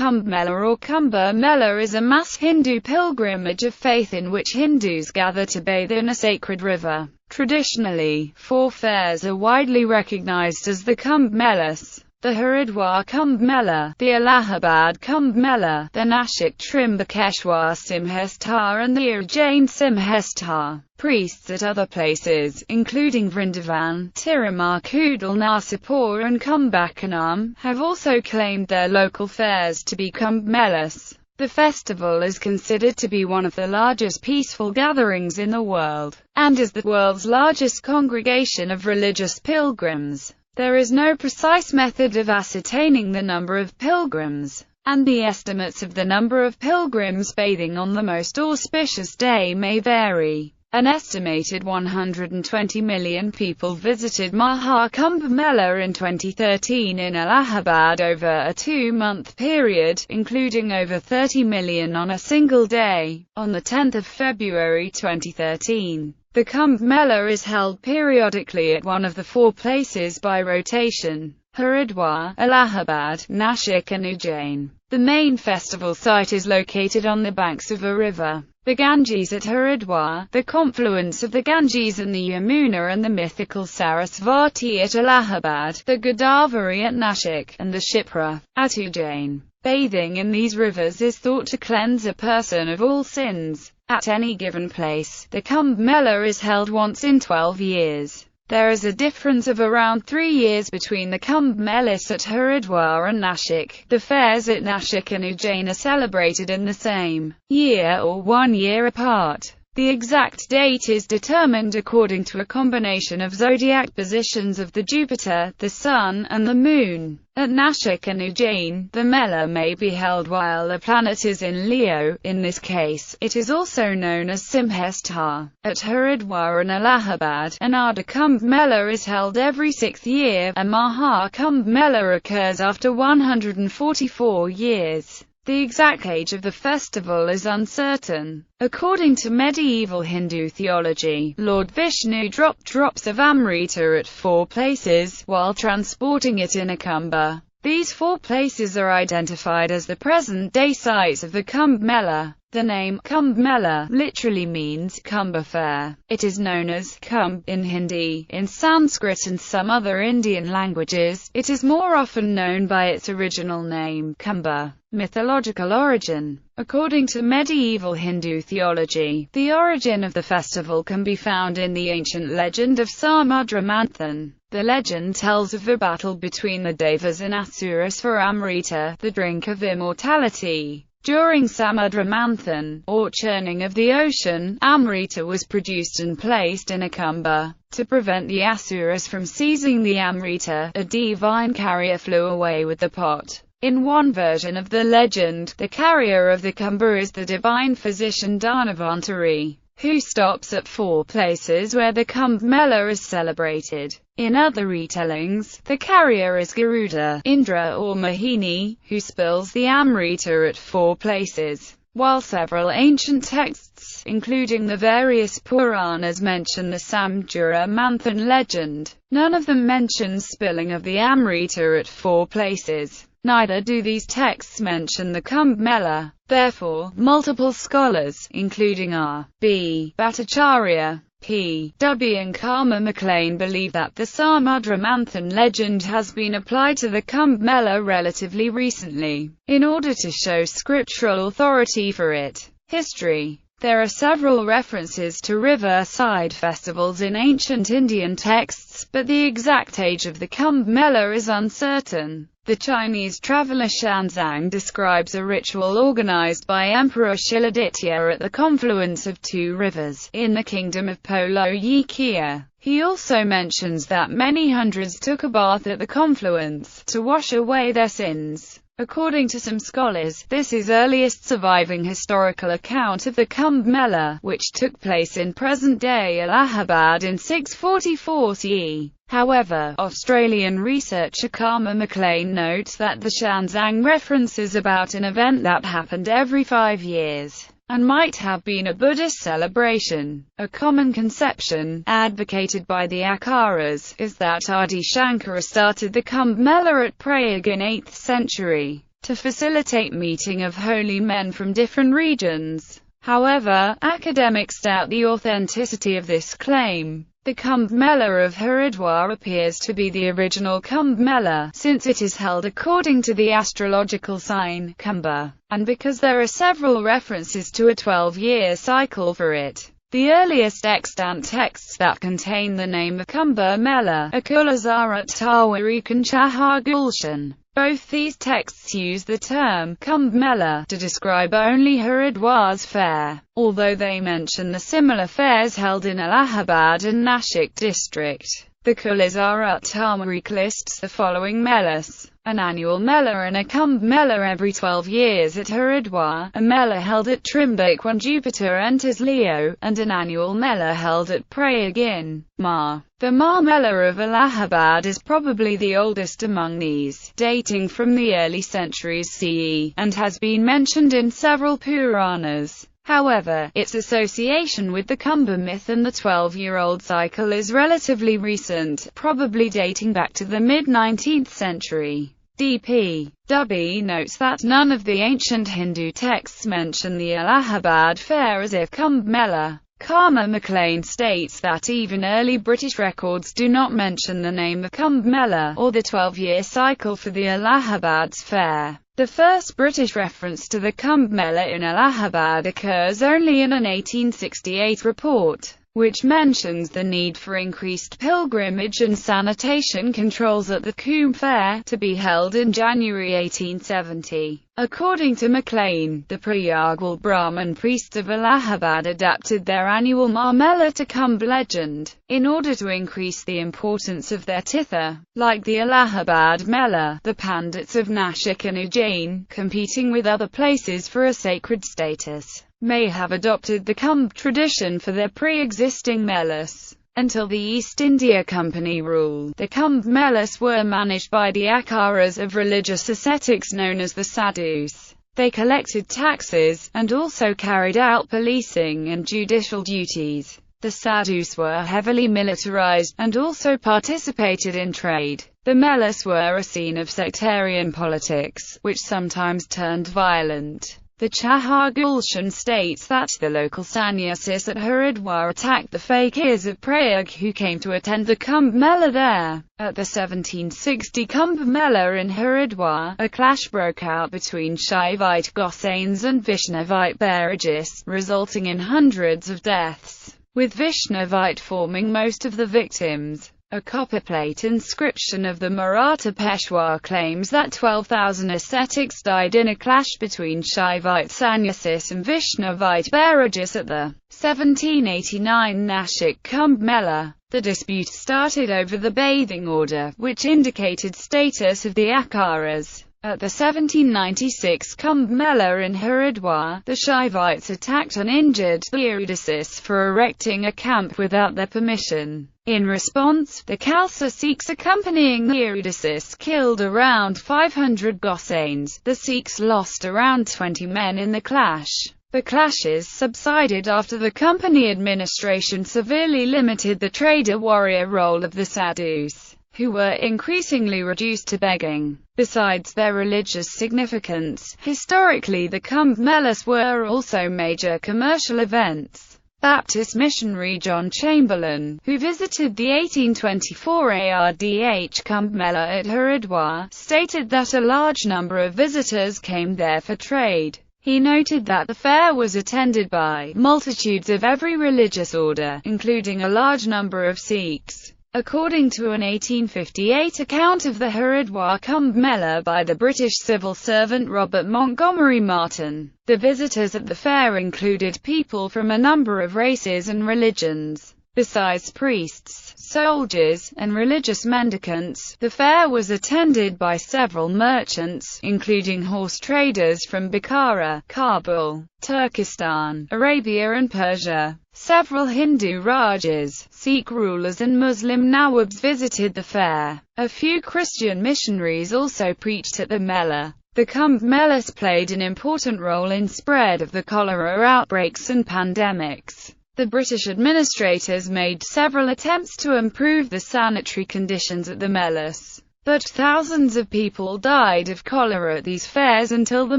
Kumbh Mela or Kumbh Mela is a mass Hindu pilgrimage of faith in which Hindus gather to bathe in a sacred river. Traditionally, 4 fairs are widely recognized as the Kumbh Melas: the Haridwar Kumbh Mela, the Allahabad Kumbh Mela, the Nashik Trimbakeshwar Simhastha and the Ujjain Simhastha. Priests at other places, including Vrindavan, Tirumar, Coupdoeil, Narsipur and Kumbhakonam, have also claimed their local fairs to be Kumbh Melas. The festival is considered to be one of the largest peaceful gatherings in the world, and is the world's largest congregation of religious pilgrims. There is no precise method of ascertaining the number of pilgrims, and the estimates of the number of pilgrims bathing on the most auspicious day may vary. An estimated 120 million people visited Kumbh Mela in 2013 in Allahabad over a 2-month period, including over 30 million on a single day. On the 10th of February 2013, the Kumbh Mela is held periodically at one of the 4 places by rotation: Haridwar, Allahabad, Nashik and Ujjain. The main festival site is located on the banks of a river, the Ganges at Haridwar, the confluence of the Ganges and the Yamuna, and the mythical Sarasvati at Allahabad, the Godavari at Nashik, and the Shipra at Ujjain. Bathing in these rivers is thought to cleanse a person of all sins. At any given place, the Kumbh Mela is held once in 12 years. There is a difference of around 3 years between the Kumbh Melas at Haridwar and Nashik. The fairs at Nashik and Ujjain are celebrated in the same year or 1 year apart. The exact date is determined according to a combination of zodiac positions of the Jupiter, the Sun, and the Moon. At Nashik and Ujjain, the Mela may be held while the planet is in Leo. In this case, it is also known as Simhastha. At Haridwar and Allahabad, an Arda Kumbh Mela is held every 6th year. A Maha Kumbh Mela occurs after 144 years. The exact age of the festival is uncertain. According to medieval Hindu theology, Lord Vishnu dropped drops of Amrita at 4 places, while transporting it in a kumbha. These 4 places are identified as the present-day sites of the Kumbh Mela. The name Kumbh Mela literally means Kumbha Fair. It is known as Kumbh in Hindi, in Sanskrit and some other Indian languages. It is more often known by its original name, Kumbha. Mythological origin. According to medieval Hindu theology, the origin of the festival can be found in the ancient legend of Samudra Manthan. The legend tells of a battle between the Devas and Asuras for Amrita, the drink of immortality. During Samudra Manthan, or churning of the ocean, Amrita was produced and placed in a kumbha. To prevent the Asuras from seizing the Amrita, a divine carrier flew away with the pot. In one version of the legend, the carrier of the kumbha is the divine physician Dhanavantari, who stops at 4 places where the Kumbh Mela is celebrated. In other retellings, the carrier is Garuda, Indra or Mohini, who spills the Amrita at 4 places. While several ancient texts, including the various Puranas, mention the Samudra Manthan legend, none of them mentions spilling of the Amrita at 4 places. Neither do these texts mention the Kumbh Mela. Therefore, multiple scholars, including R.B. Bhattacharya, P.W. and Karma MacLean, believe that the Samudra Manthan legend has been applied to the Kumbh Mela relatively recently, in order to show scriptural authority for it. History. There are several references to river-side festivals in ancient Indian texts, but the exact age of the Kumbh Mela is uncertain. The Chinese traveler Xuanzang describes a ritual organized by Emperor Shiladitya at the confluence of 2 rivers, in the kingdom of Polo-Yikia. He also mentions that many hundreds took a bath at the confluence, to wash away their sins. According to some scholars, this is earliest surviving historical account of the Kumbh Mela, which took place in present-day Allahabad in 644 CE. However, Australian researcher Karma MacLean notes that the Xuanzang references about an event that happened every 5 years, and might have been a Buddhist celebration. A common conception, advocated by the Akaras, is that Adi Shankara started the Kumbh Mela at Prayag in 8th century. to facilitate meeting of holy men from different regions. However, academics doubt the authenticity of this claim. The Kumbh Mela of Haridwar appears to be the original Kumbh Mela, since it is held according to the astrological sign, Kumbh, and because there are several references to a 12-year cycle for it. The earliest extant texts that contain the name of Kumbh Mela are Kulazara Tawarik and Chahar-Gulshan. Both these texts use the term Kumbh Mela to describe only Haridwar's fair, although they mention the similar fairs held in Allahabad and Nashik district. The Kulazara Tawarik lists the following melas: an annual mela and a Kumbh Mela every 12 years at Haridwar, a mela held at Trimbak when Jupiter enters Leo, and an annual mela held at Prayag in Ma. The Ma Mela of Allahabad is probably the oldest among these, dating from the early centuries CE, and has been mentioned in several Puranas. However, its association with the Kumbh myth and the 12-year-old cycle is relatively recent, probably dating back to the mid-19th century. D.P. Dubey notes that none of the ancient Hindu texts mention the Allahabad fair as if Kumbh Mela. Karma MacLean states that even early British records do not mention the name of Kumbh Mela, or the 12-year cycle for the Allahabad's fair. The first British reference to the Kumbh Mela in Allahabad occurs only in an 1868 report, which mentions the need for increased pilgrimage and sanitation controls at the Kumbh Fair, to be held in January 1870. According to MacLean, the Prayagwal Brahmin priests of Allahabad adapted their annual Ma Mela to Kumbh legend, in order to increase the importance of their titha. Like the Allahabad Mela, the Pandits of Nashik and Ujjain, competing with other places for a sacred status, may have adopted the Kumbh tradition for their pre-existing melas. Until the East India Company rule, the Kumbh Melas were managed by the Akaras of religious ascetics known as the Sadhus. They collected taxes, and also carried out policing and judicial duties. The Sadhus were heavily militarized, and also participated in trade. The Melas were a scene of sectarian politics, which sometimes turned violent. The Chahar Gulshan states that the local sannyasis at Haridwar attacked the fakirs of Prayag who came to attend the Kumbh Mela there. At the 1760 Kumbh Mela in Haridwar, a clash broke out between Shaivite Gosains and Vishnavite Bairagis, resulting in hundreds of deaths, with Vishnavite forming most of the victims. A copperplate inscription of the Maratha Peshwa claims that 12,000 ascetics died in a clash between Shaivite Sannyasis and Vishnavite Bairagis at the 1789 Nashik Kumbh Mela. The dispute started over the bathing order, which indicated status of the Akaras. At the 1796 Kumbh Mela in Haridwar, the Shaivites attacked and injured the Udasis for erecting a camp without their permission. In response, the Khalsa Sikhs accompanying the Udasis killed around 500 Gosains. The Sikhs lost around 20 men in the clash. The clashes subsided after the company administration severely limited the trader-warrior role of the Sadhus, who were increasingly reduced to begging. Besides their religious significance, historically the Kumbh Melas were also major commercial events. Baptist missionary John Chamberlain, who visited the 1824 ARDH Kumbh Mela at Haridwar, stated that a large number of visitors came there for trade. He noted that the fair was attended by multitudes of every religious order, including a large number of Sikhs. According to an 1858 account of the Haridwar Kumbh Mela by the British civil servant Robert Montgomery Martin, the visitors at the fair included people from a number of races and religions. Besides priests, soldiers, and religious mendicants, the fair was attended by several merchants, including horse traders from Bukhara, Kabul, Turkestan, Arabia and Persia. Several Hindu Rajas, Sikh rulers and Muslim Nawabs visited the fair. A few Christian missionaries also preached at the Mela. The Kumbh Melas played an important role in spread of the cholera outbreaks and pandemics. The British administrators made several attempts to improve the sanitary conditions at the Melas. but thousands of people died of cholera at these fairs until the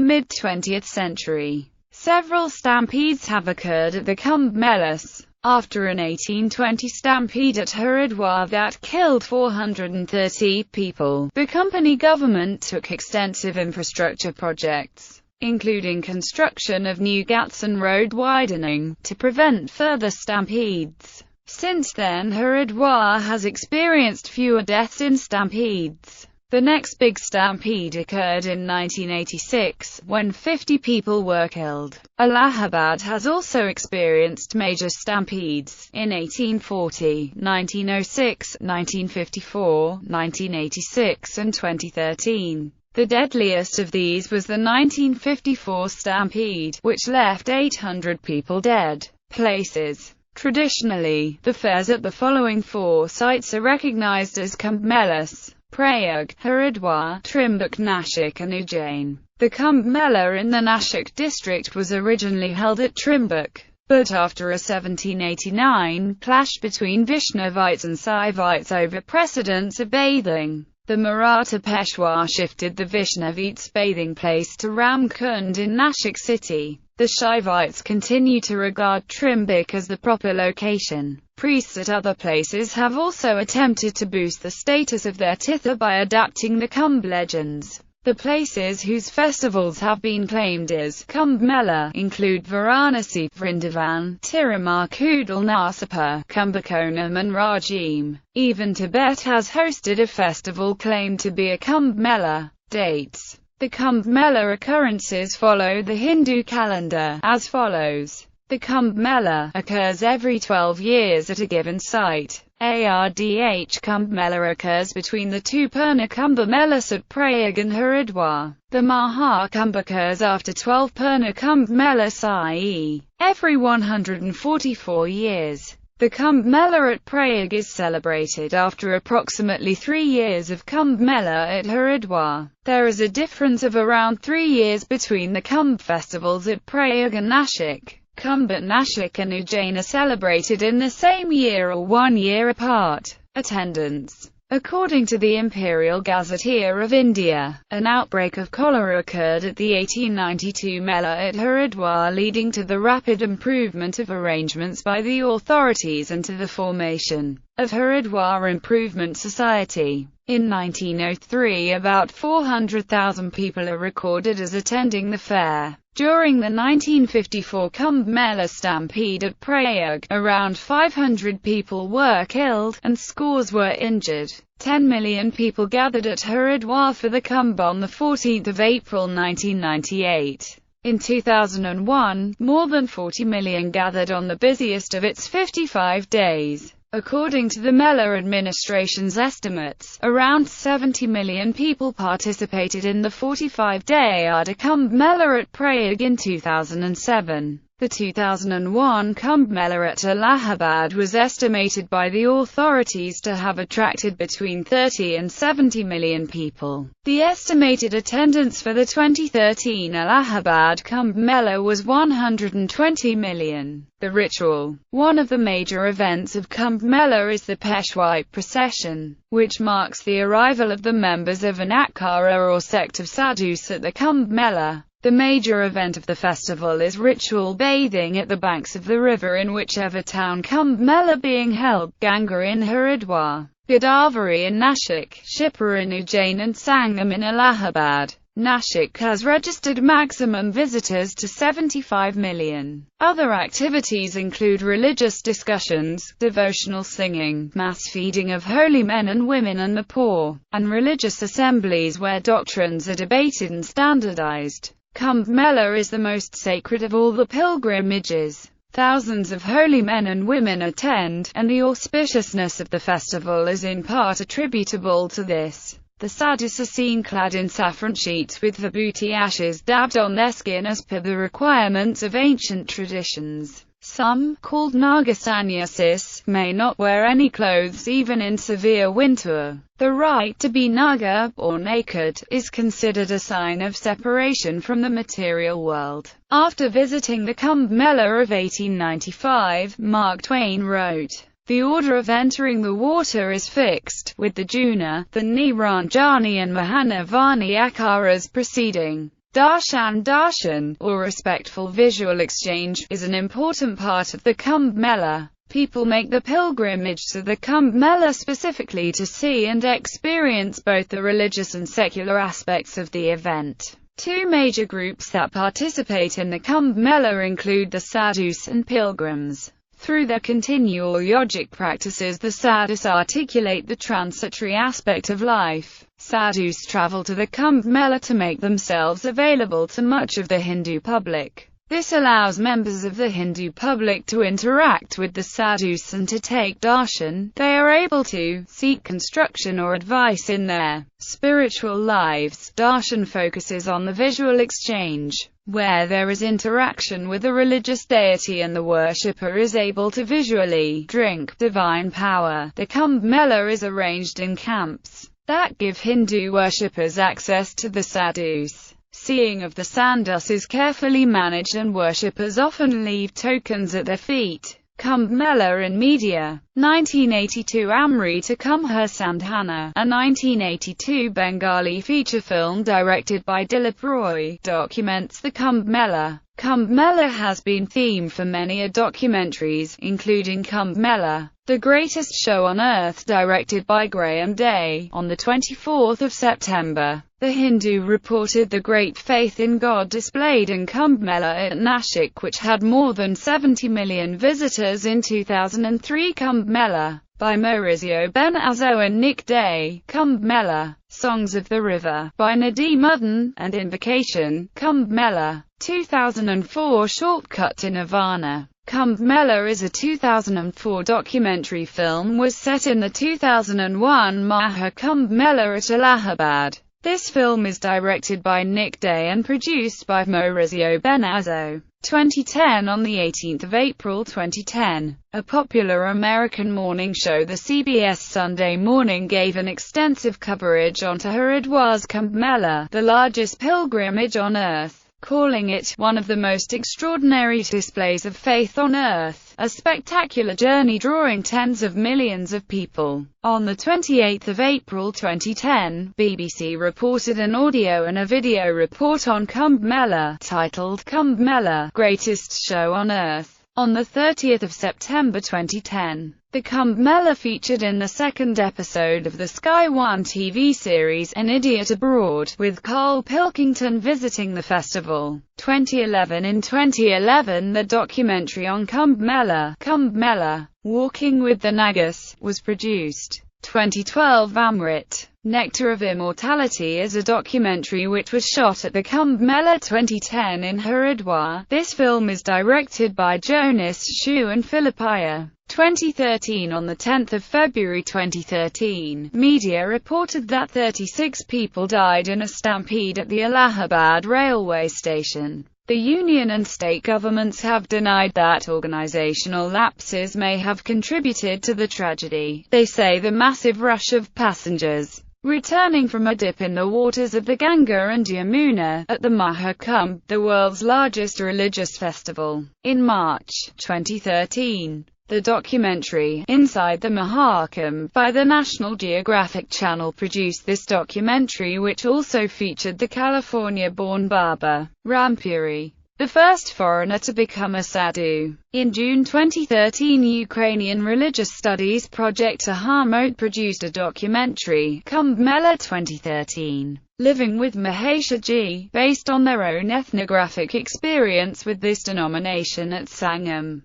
mid-20th century. Several stampedes have occurred at the Kumbh Melas. After an 1820 stampede at Haridwar that killed 430 people, the company government took extensive infrastructure projects, including construction of new ghats and road widening, to prevent further stampedes. Since then, Haridwar has experienced fewer deaths in stampedes. The next big stampede occurred in 1986, when 50 people were killed. Allahabad has also experienced major stampedes, in 1840, 1906, 1954, 1986 and 2013. The deadliest of these was the 1954 stampede, which left 800 people dead. Places. Traditionally, the fairs at the following four sites are recognized as Kumbh Melas: Prayag, Haridwar, Trimbak, Nashik and Ujjain. The Kumbh Mela in the Nashik district was originally held at Trimbak, but after a 1789 clash between Vaishnavites and Saivites over precedence of bathing, the Maratha Peshwa shifted the Vaishnavites' bathing place to Ramkund in Nashik city. The Shaivites continue to regard Trimbak as the proper location. Priests at other places have also attempted to boost the status of their tirtha by adapting the Kumbh legends. The places whose festivals have been claimed as Kumbh Mela include Varanasi, Vrindavan, Tirumar, Coupdoeil, Nasipur, Kumbakonam and Rajim. Even Tibet has hosted a festival claimed to be a Kumbh Mela. Dates. The Kumbh Mela occurrences follow the Hindu calendar, as follows. The Kumbh Mela occurs every 12 years at a given site. ARDH Kumbh Mela occurs between the two Purna Kumbh Melas at Prayag and Haridwar. The Maha Kumbh occurs after 12 Purna Kumbh Melas, i.e., every 144 years. The Kumbh Mela at Prayag is celebrated after approximately 3 years of Kumbh Mela at Haridwar. There is a difference of around 3 years between the Kumbh festivals at Prayag and Nashik. Kumbh at Nashik and Ujjain are celebrated in the same year or 1 year apart. Attendance. According to the Imperial Gazetteer of India, an outbreak of cholera occurred at the 1892 Mela at Haridwar, leading to the rapid improvement of arrangements by the authorities and to the formation of Haridwar Improvement Society. In 1903, about 400,000 people are recorded as attending the fair. During the 1954 Kumbh Mela stampede at Prayag, around 500 people were killed, and scores were injured. 10 million people gathered at Haridwar for the Kumbh on 14 April 1998. In 2001, more than 40 million gathered on the busiest of its 55 days. According to the Mela administration's estimates, around 70 million people participated in the 45-day Ardha Kumbh Mela at Prayag in 2007. The 2001 Kumbh Mela at Allahabad was estimated by the authorities to have attracted between 30 and 70 million people. The estimated attendance for the 2013 Allahabad Kumbh Mela was 120 million. The ritual. One of the major events of Kumbh Mela is the Peshwai procession, which marks the arrival of the members of an Akara or sect of sadhus at the Kumbh Mela. The major event of the festival is ritual bathing at the banks of the river in whichever town Kumbh Mela being held: Ganga in Haridwar, Godavari in Nashik, Shipra in Ujjain and Sangam in Allahabad. Nashik has registered maximum visitors to 75 million. Other activities include religious discussions, devotional singing, mass feeding of holy men and women and the poor, and religious assemblies where doctrines are debated and standardized. Kumbh Mela is the most sacred of all the pilgrimages. Thousands of holy men and women attend, and the auspiciousness of the festival is in part attributable to this. The sadhus are seen clad in saffron sheets with vibhuti ashes dabbed on their skin as per the requirements of ancient traditions. Some, called Nagasannyasis, may not wear any clothes even in severe winter. The right to be naga, or naked, is considered a sign of separation from the material world. After visiting the Kumbh Mela of 1895, Mark Twain wrote, The order of entering the water is fixed, with the Juna, the Niranjani and Mahanavani akaras preceding. Darshan, or respectful visual exchange, is an important part of the Kumbh Mela. People make the pilgrimage to the Kumbh Mela specifically to see and experience both the religious and secular aspects of the event. Two major groups that participate in the Kumbh Mela include the sadhus and pilgrims. Through their continual yogic practices, the sadhus articulate the transitory aspect of life. Sadhus travel to the Kumbh Mela to make themselves available to much of the Hindu public. This allows members of the Hindu public to interact with the sadhus and to take darshan. They are able to seek instruction or advice in their spiritual lives. Darshan focuses on the visual exchange, where there is interaction with a religious deity and the worshipper is able to visually drink divine power. The Kumbh Mela is arranged in camps that give Hindu worshippers access to the sadhus. Seeing of the sadhus is carefully managed and worshippers often leave tokens at their feet. Kumbh Mela in media. 1982 Amrita Kumbh Sandhana, a 1982 Bengali feature film directed by Dilip Roy, documents the Kumbh Mela. Kumbh Mela has been theme for many documentaries, including Kumbh Mela, The Greatest Show on Earth, directed by Graham Day. On the 24th of September, The Hindu reported the great faith in God displayed in Kumbh Mela at Nashik, which had more than 70 million visitors in 2003. Kumbh Mela, by Maurizio Benazzo and Nick Day. Kumbh Mela, Songs of the River, by Nadeem Uddin, and Invocation. Kumbh Mela, 2004 Shortcut to Nirvana. Kumbh Mela is a 2004 documentary film was set in the 2001 Maha Kumbh Mela at Allahabad. This film is directed by Nick Day and produced by Maurizio Benazzo. 2010 On the 18th of April 2010, a popular American morning show, the CBS Sunday Morning, gave an extensive coverage onto Haridwar's Kumbh Mela, the largest pilgrimage on earth, calling it one of the most extraordinary displays of faith on earth, a spectacular journey drawing tens of millions of people. On the 28th of April 2010, BBC reported an audio and a video report on Kumbh Mela, titled Kumbh Mela, Greatest Show on Earth. On the 30th of September 2010, the Kumbh Mela featured in the second episode of the Sky One TV series An Idiot Abroad, with Carl Pilkington visiting the festival. 2011 In 2011, the documentary on Kumbh Mela, Walking with the Nagas, was produced. 2012 Amrit, Nectar of Immortality is a documentary which was shot at the Kumbh Mela 2010 in Haridwar. This film is directed by Jonas Shu and Philipp Eyer. 2013 On the 10th of February 2013, media reported that 36 people died in a stampede at the Allahabad railway station. The union and state governments have denied that organizational lapses may have contributed to the tragedy. They say the massive rush of passengers returning from a dip in the waters of the Ganga and Yamuna, at the Maha Kumbh, the world's largest religious festival. In March 2013, the documentary, Inside the Mahakumbh, by the National Geographic Channel produced this documentary, which also featured the California-born Baba Rampuri, the first foreigner to become a sadhu. In June 2013, Ukrainian religious studies project Ahamot produced a documentary, Kumbh Mela 2013, Living with Maheshaji, based on their own ethnographic experience with this denomination at Sangam.